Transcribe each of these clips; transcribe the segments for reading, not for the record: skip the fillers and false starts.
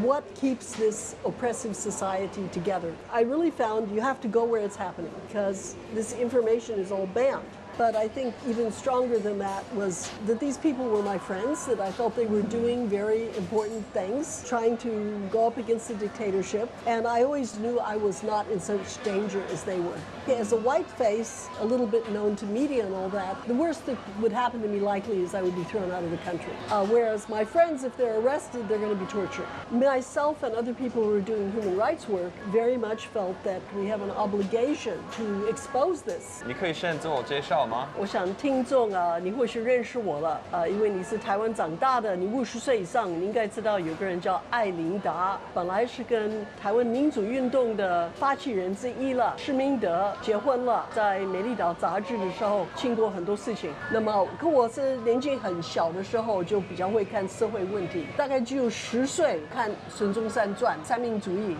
what keeps this oppressive society together. I really found you have to go where it's happening because this information is all banned. But I think even stronger than that was that these people were my friends, that I felt they were doing very important things, trying to go up against the dictatorship. And I always knew I was not in such danger as they were. As a white face, a little bit known to media and all that, the worst that would happen to me likely is I would be thrown out of the country. Whereas my friends, if they're arrested, they're going to be tortured. Myself and other people who are doing human rights work very much felt that we have an obligation to expose this. 你可以先自我介绍吗？我想听众啊，你或许认识我了因为你是台湾长大的，你50岁以上，你应该知道有个人叫艾琳达，本来是跟台湾民主运动的发起人之一了，施明德结婚了，在《美丽岛》杂志的时候亲过很多事情。那么跟我是年纪很小的时候就比较会看社会问题，大概只有10岁看《孙中山传》三民主义，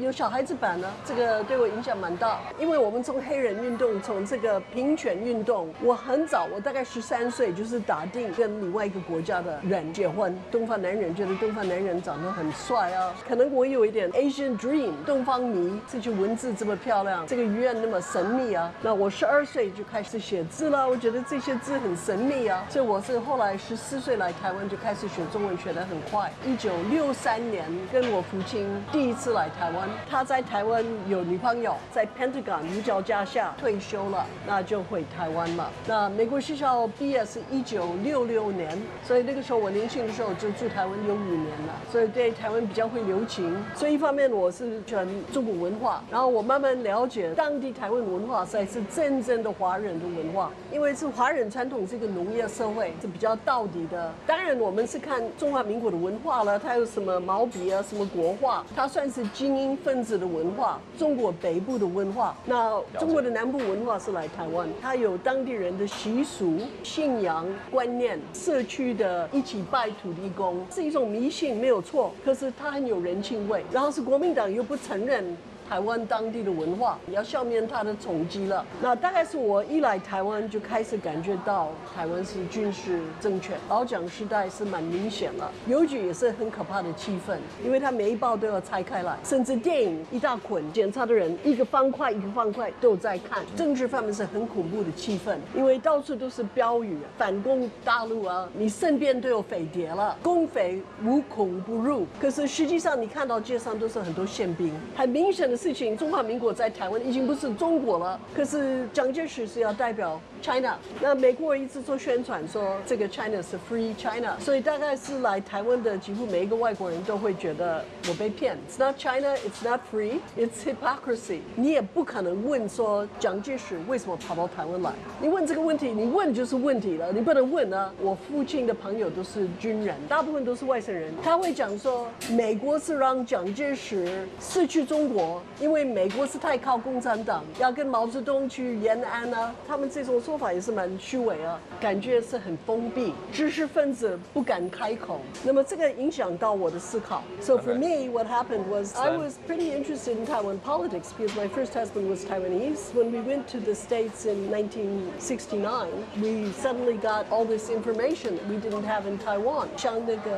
有小孩子版呢，这个对我影响蛮大，因为我们从黑人运动，从这个平权运动，我很早，我大概13岁就是打定跟另外一个国家的人结婚，东方男人觉得东方男人长得很帅啊，可能我有一点 Asian dream 东方迷，这些文字这么漂亮，这个语言那么神秘啊，那我12岁就开始写字了，我觉得这些字很神秘啊，所以我是后来14岁来台湾就开始学中文，学得很快。1963年跟我父亲第一次来台湾，他在台湾有女朋友，在 Pentagon 女角家下退休了，那就回台湾了。那美国学校毕业是1966年，所以那个时候我年轻的时候就住台湾有5年了，所以对台湾比较会留情。所以一方面我是喜欢中国文化，然后我慢慢了解当地台湾文化才是真正的华人的文化，因为是华人传统是一个农业社会，是比较道地的。当然我们是看中华民国的文化了，它有什么毛笔啊，什么国画，它算是精英分子的文化，中国北部的文化。那中国的南部文化是来台湾，它有当地人的习俗、信仰、观念，社区的一起拜土地公，是一种迷信没有错，可是它很有人情味。然后是国民党又不承认台湾当地的文化，要消灭它的冲击了。那大概是我一来台湾就开始感觉到台湾是军事政权，老蒋时代是蛮明显了。邮局也是很可怕的气氛，因为它每一包都要拆开来，甚至电影一大捆，检查的人一个方块一个方块都有在看。政治方面是很恐怖的气氛，因为到处都是标语，反攻大陆啊，你身边都有匪谍了，共匪无孔不入。可是实际上你看到街上都是很多宪兵，很明显的事情，中华民国在台湾已经不是中国了，可是蒋介石是要代表 China， 那美国人一直做宣传说这个 China 是 Free China， 所以大概是来台湾的几乎每一个外国人都会觉得我被骗。It's not China, it's not free, it's hypocrisy。你也不可能问说蒋介石为什么跑到台湾来，你问这个问题，你问就是问题了，你不能问啊。我父亲的朋友都是军人，大部分都是外省人，他会讲说美国是让蒋介石失去中国。因为美国是太靠共产党，要跟毛泽东去延安啊，他们这种说法也是蛮虚伪啊，感觉是很封闭，知识分子不敢开口。那么这个影响到我的思考。So for me, what happened was I was pretty interested in Taiwan politics because my first husband was Taiwanese. When we went to the States in 1969, we suddenly got all this information that we didn't have in Taiwan. 像那个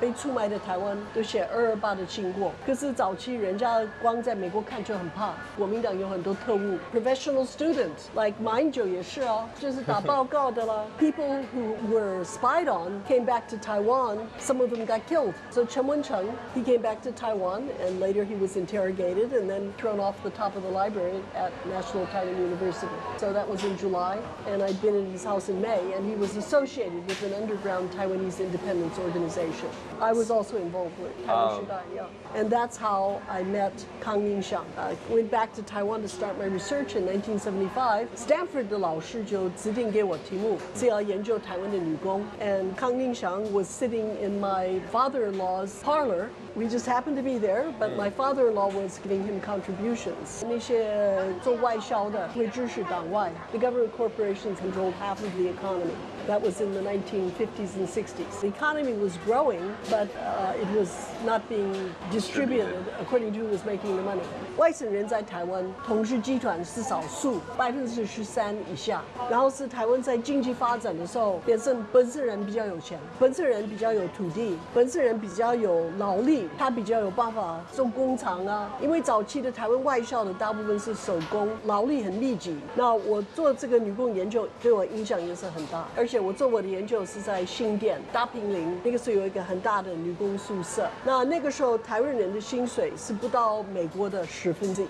被出卖的台湾都写228的经过，可是早期人家光在美国看就很怕，国民党有很多特务 ，professional students like mine 就也是啊，就是打报告的啦。People who were spied on came back to Taiwan. Some of them got killed. So Chen Wencheng, he came back to Taiwan, and later he was interrogated and then thrown off the top of the library at National Taiwan University. So that was in July, and I'd been at his house in May, and he was associated with an underground Taiwanese independence organization. I was also involved with Taiwan Shidai, yeah. And that's how I met Kang Mingxiang. I went back to Taiwan to start my research in 1975. Stanford 的老师就指定给我题目，是要研究台湾的女工。And Kang Mingxiang was sitting in my father-in-law's parlor. We just happened to be there, but my father-in-law was giving him contributions. 那些做外销的会支持党外。The government corporations controlled half of the economy. That was in the 1950s and 60s. The economy was growing, but it was not being distributed according to who was making the money. 外省人在台湾同事集团是少数，13%以下。然后是台湾在经济发展的时候，变成本省人比较有钱，本省人比较有土地，本省人比较有劳力，他比较有办法做工厂啊。因为早期的台湾外校的大部分是手工，劳力很密集。那我做这个女工研究对我影响也是很大，而且我做我的研究是在新店大坪林，那个时候有一个很大的女工宿舍。那个时候台湾人的薪水是不到美国的1/10，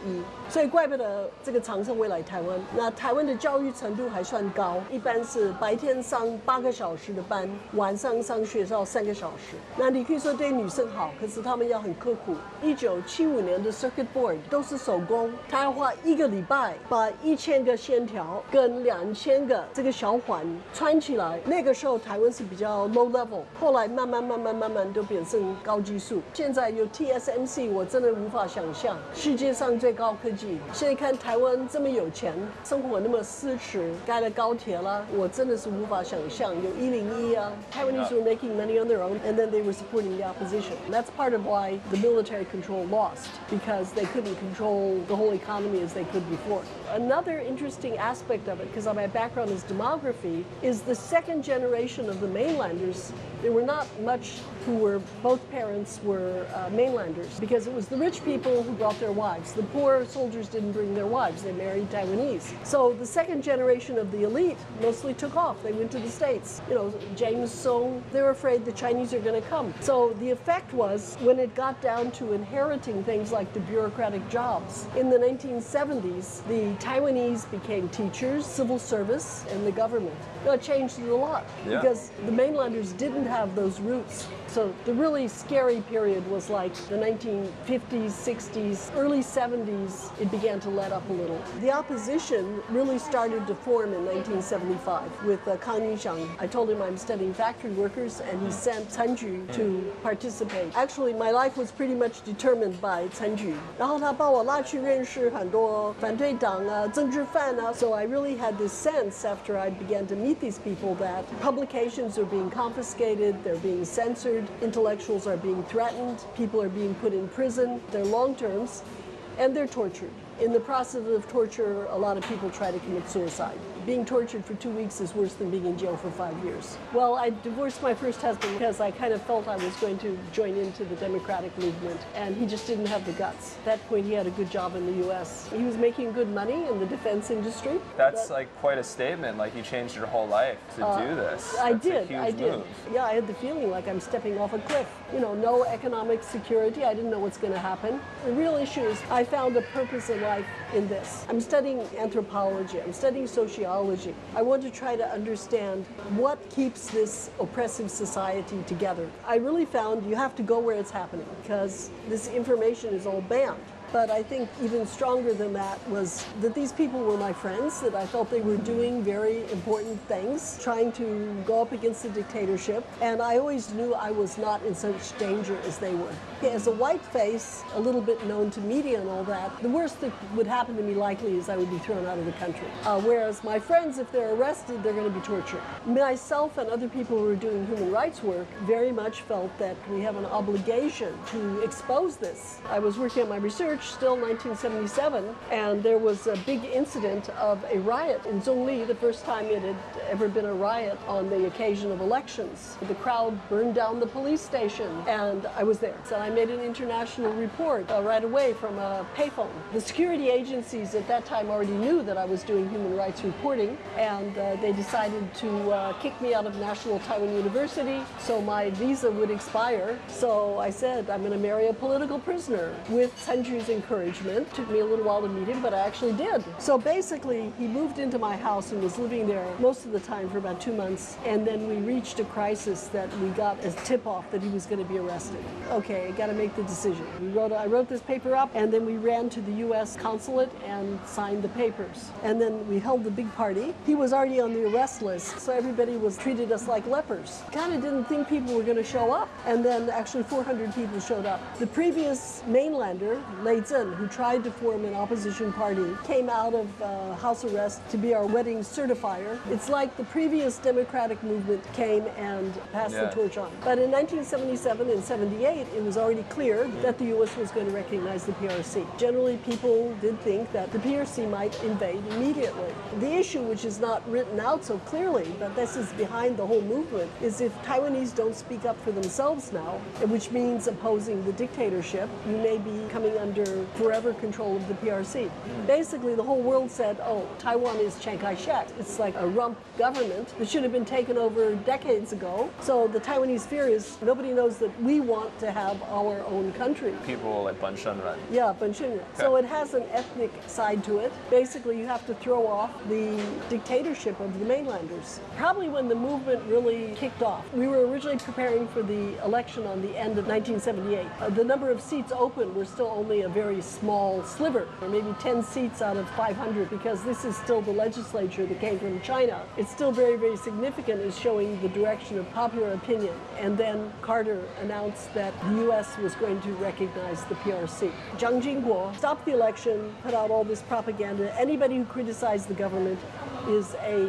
所以怪不得这个厂商会来台湾。那台湾的教育程度还算高，一般是白天上8个小时的班，晚上上学校3个小时。那你可以说对女生好，可是他们要很刻苦。1975年的 Circuit Board 都是手工，他要花1个礼拜把1000个线条跟2000个这个小环穿起来。那个时候台湾是比较 low level， 后来慢慢都变成高技术。现在有 TSMC， 我真的无法想象世界上最高科技。现在看台湾这么有钱，生活那么奢侈，盖了高铁啦，我真的是无法想象。有101啊 ，Taiwanese were making money on their own, and then they were supporting the opposition. That's part of why the military control lost, because they couldn't control the whole economy as they could before. Another interesting aspect of it, because my background is demography, is the second generation of the mainlanders. There were not much who were, both parents were mainlanders, because it was the rich people who brought their wives. The poor soldiers didn't bring their wives, they married Taiwanese. So the second generation of the elite mostly took off. They went to the States. You know, James Song, they were afraid the Chinese are going to come. So the effect was, when it got down to inheriting things like the bureaucratic jobs, in the 1970s, the Taiwanese became teachers, civil service, and the government. It changed it a lot, because the mainlanders didn't have those roots. So the really scary period was like the 1950s, 60s, early 70s, it began to let up a little. The opposition really started to form in 1975 with Kang Yuxiang. I told him I'm studying factory workers, and he sent Chen Ju to participate. Actually, my life was pretty much determined by Chen Ju. 然后他把我拉去认识很多反对党啊、政治犯啊。So I really had this sense after I began to meet these people that publications are being confiscated, they're being censored, intellectuals are being threatened, people are being put in prison, they're long terms, and they're tortured. In the process of torture, a lot of people try to commit suicide. Being tortured for 2 weeks is worse than being in jail for 5 years. Well, I divorced my first husband because I kind of felt I was going to join into the Democratic movement, and he just didn't have the guts. At that point, he had a good job in the U.S. He was making good money in the defense industry. That's like quite a statement, like you changed your whole life to do this. I That's did. a huge move. Yeah, I had the feeling like I'm stepping off a cliff. You know, no economic security. I didn't know what's going to happen. The real issue is I found a purpose in life in this. I'm studying anthropology. I'm studying sociology. I want to try to understand what keeps this oppressive society together. I really found you have to go where it's happening, because this information is all banned. But I think even stronger than that was that these people were my friends, that I felt they were doing very important things, trying to go up against the dictatorship, and I always knew I was not in such danger as they were. As a white face, a little bit known to media and all that, the worst that would happen to me likely is I would be thrown out of the country. Whereas my friends, if they're arrested, they're going to be tortured. Myself and other people who are doing human rights work very much felt that we have an obligation to expose this. I was working on my research still 1977, and there was a big incident of a riot in Zhongli, the first time it had ever been a riot on the occasion of elections. The crowd burned down the police station, and I was there. So I made an international report right away from a payphone. The security agencies at that time already knew that I was doing human rights reporting, and they decided to kick me out of National Taiwan University, so my visa would expire. So I said, I'm going to marry a political prisoner. With Chen Ju's encouragement. Took me a little while to meet him, but I actually did. So basically, he moved into my house and was living there most of the time for about 2 months, and then we reached a crisis that we got a tip-off that he was going to be arrested. Okay, I got to make the decision. I wrote this paper up, and then we ran to the U.S. consulate and signed the papers. And then we held the big party. He was already on the arrest list, so everybody was treated us like lepers. Kind of didn't think people were going to show up, and then actually 400 people showed up. The previous mainlander, Lei Wei Zhen, who tried to form an opposition party, came out of house arrest to be our wedding certifier. It's like the previous democratic movement came and passed the torch on. But in 1977 and 78, it was already clear that the U.S. was going to recognize the PRC. Generally, people did think that the PRC might invade immediately. The issue, which is not written out so clearly, but this is behind the whole movement, is if Taiwanese don't speak up for themselves now, which means opposing the dictatorship, you may be coming under forever control of the PRC. Basically, the whole world said, oh, Taiwan is Chiang Kai-shek. It's like a rump government that should have been taken over decades ago. So the Taiwanese fear is nobody knows that we want to have our own country. People like Ban Shenren. Yeah, Ban Shenren. So it has an ethnic side to it. Basically, you have to throw off the dictatorship of the mainlanders. Probably when the movement really kicked off. We were originally preparing for the election on the end of 1978. The number of seats open were still only a very small sliver, or maybe 10 seats out of 500, because this is still the legislature that came from China. It's still very, very significant as showing the direction of popular opinion. And then Carter announced that the U.S. was going to recognize the PRC. Jiang Jingguo stopped the election, put out all this propaganda. Anybody who criticized the government is an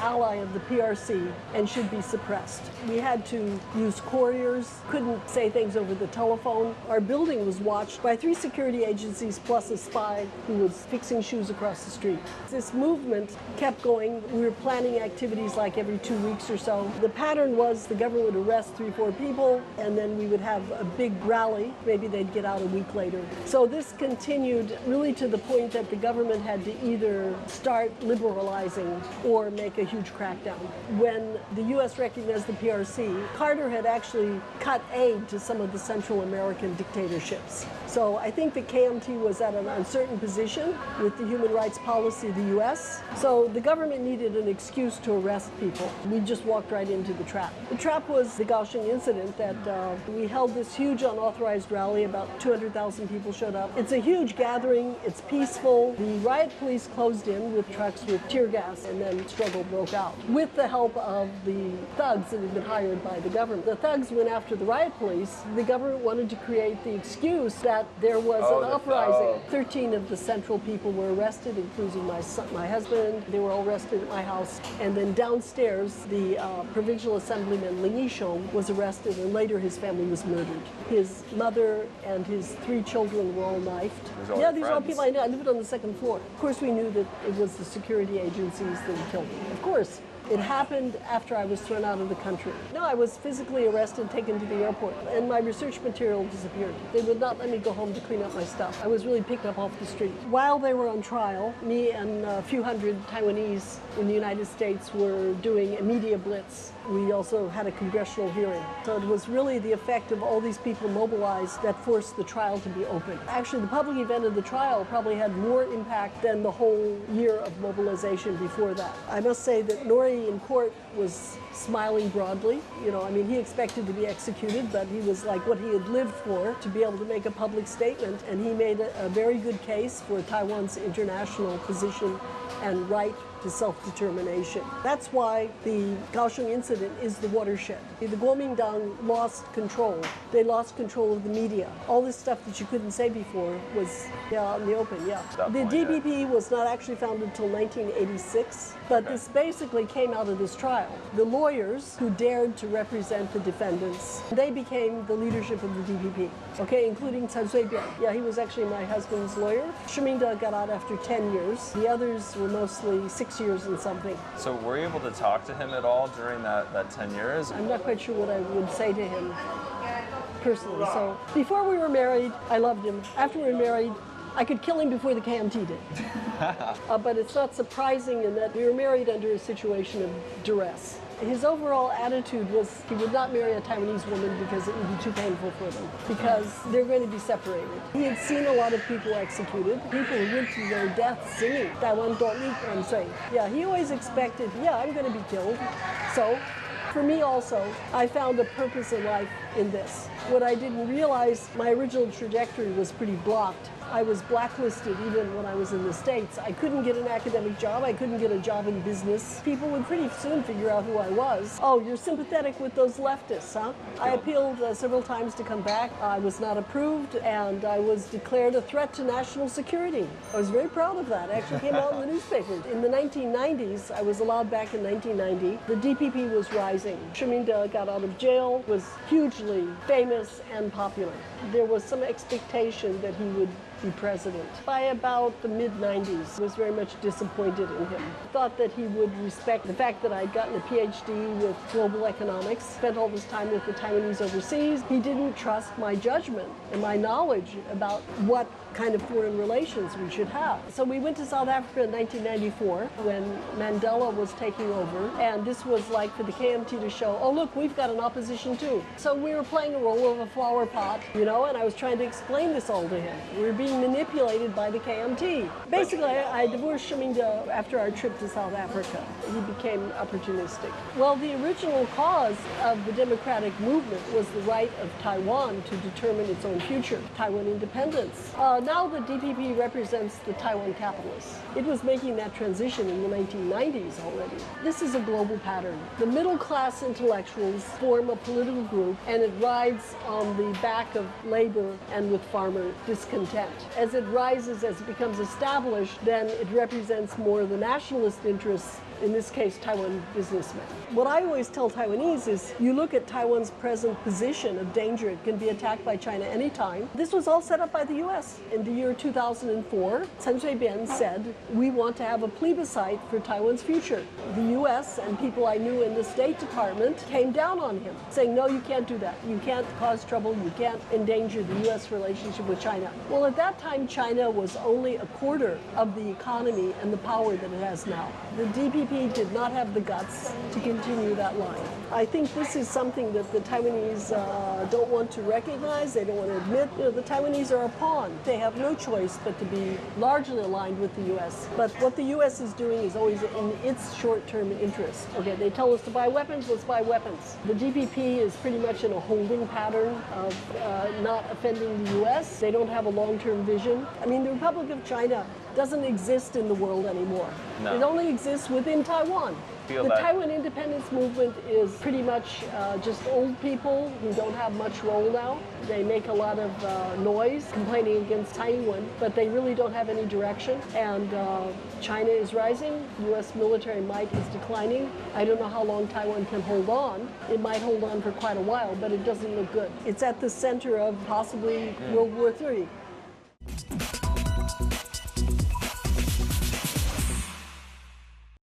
ally of the PRC and should be suppressed. We had to use couriers, couldn't say things over the telephone. Our building was watched by 3 security agencies plus a spy who was fixing shoes across the street. This movement kept going. We were planning activities like every 2 weeks or so. The pattern was the government would arrest 3-4 people, and then we would have a big rally. Maybe they'd get out a week later. So this continued really to the point that the government had to either start liberalizing or make a huge crackdown. When the U.S. recognized the PRC, Carter had actually cut aid to some of the Central American dictatorships. So I think the KMT was at an uncertain position with the human rights policy of the U.S. So the government needed an excuse to arrest people. We just walked right into the trap. The trap was the Kaohsiung incident that we held this huge unauthorized rally. About 200,000 people showed up. It's a huge gathering. It's peaceful. The riot police closed in with trucks with tear gas, and then struggle broke out with the help of the thugs that had been hired by the government. The thugs went after the riot police. The government wanted to create the excuse that there was an uprising. 13 of the central people were arrested, including my son, my husband. They were all arrested at my house. And then downstairs, the provincial assemblyman Ling Yishong was arrested, and later his family was murdered. His mother and his 3 children were all knifed. Yeah, these are all people I knew. I lived on the 2nd floor. Of course, we knew that it was the security agencies that had killed him. Of course. It happened after I was thrown out of the country. No, I was physically arrested, taken to the airport, and my research material disappeared. They would not let me go home to clean up my stuff. I was really picked up off the street. While they were on trial, me and a few hundred Taiwanese in the United States were doing a media blitz. We also had a congressional hearing. So it was really the effect of all these people mobilized that forced the trial to be open. Actually, the public event of the trial probably had more impact than the whole year of mobilization before that. I must say that Nori in court was smiling broadly. You know, I mean, he expected to be executed, but he was like what he had lived for, to be able to make a public statement, and he made a very good case for Taiwan's international position and right to self-determination. That's why the Kaohsiung incident is the watershed. The Kuomintang lost control. They lost control of the media. All this stuff that you couldn't say before was out in the open, The DPP was not actually founded until 1986, but this basically came out of this trial. The lawyers who dared to represent the defendants, they became the leadership of the DPP, including Chen Shui-bian. Yeah, he was actually my husband's lawyer. Shi Mingde got out after 10 years. The others were mostly 6 years and something. So were you able to talk to him at all during that 10 years? I'm not quite sure what I would say to him personally. So before we were married, I loved him. After we were married, I could kill him before the KMT did. But it's not surprising in that we were married under a situation of duress. His overall attitude was he would not marry a Taiwanese woman because it would be too painful for them, because they're going to be separated. He had seen a lot of people executed, people who went to their death singing Taiwan Doli and saying, he always expected, I'm going to be killed. So for me also, I found a purpose in life in this. What I didn't realize, my original trajectory was pretty blocked. I was blacklisted even when I was in the States. I couldn't get an academic job. I couldn't get a job in business. People would pretty soon figure out who I was. Oh, you're sympathetic with those leftists, huh? I appealed several times to come back. I was not approved, and I was declared a threat to national security. I was very proud of that. It actually came out in the newspaper. In the 1990s, I was allowed back in 1990. The DPP was rising. Chaminda got out of jail, was hugely famous and popular. There was some expectation that he would be president. By about the mid-90s, I was very much disappointed in him. Thought that he would respect the fact that I'd gotten a PhD with global economics, spent all this time with the Taiwanese overseas. He didn't trust my judgment and my knowledge about what kind of foreign relations we should have. So we went to South Africa in 1994 when Mandela was taking over, and this was like for the KMT to show, oh look, we've got an opposition too. So we were playing a role of a flower pot, you know, and I was trying to explain this all to him. We were being manipulated by the KMT. Basically, I divorced Chaminda after our trip to South Africa. He became opportunistic. Well, the original cause of the democratic movement was the right of Taiwan to determine its own future, Taiwan independence. Now the DPP represents the Taiwan capitalists. It was making that transition in the 1990s already. This is a global pattern. The middle class intellectuals form a political group, and it rides on the back of labor and with farmer discontent. As it rises, as it becomes established, then it represents more of the nationalist interests, in this case, Taiwan businessmen. What I always tell Taiwanese is, you look at Taiwan's present position of danger. It can be attacked by China anytime. This was all set up by the U.S. In the year 2004, Chen Shui-bian said, we want to have a plebiscite for Taiwan's future. The U.S. and people I knew in the State Department came down on him, saying, no, you can't do that. You can't cause trouble. You can't endanger the U.S. relationship with China. Well, at that time, China was only a quarter of the economy and the power that it has now. The DPP did not have the guts to continue that line. I think this is something that the Taiwanese don't want to recognize. They don't want to admit. You know, the Taiwanese are a pawn. They have no choice but to be largely aligned with the U.S. But what the U.S. is doing is always in its short-term interest. Okay, they tell us to buy weapons, let's buy weapons. The DPP is pretty much in a holding pattern of not offending the U.S. They don't have a long-term vision. I mean, the Republic of China doesn't exist in the world anymore. No. It only exists within Taiwan. The Taiwan independence movement is pretty much just old people who don't have much role now. They make a lot of noise complaining against Taiwan, but they really don't have any direction. And China is rising. U.S. military might is declining. I don't know how long Taiwan can hold on. It might hold on for quite a while, but it doesn't look good. It's at the center of possibly World War III.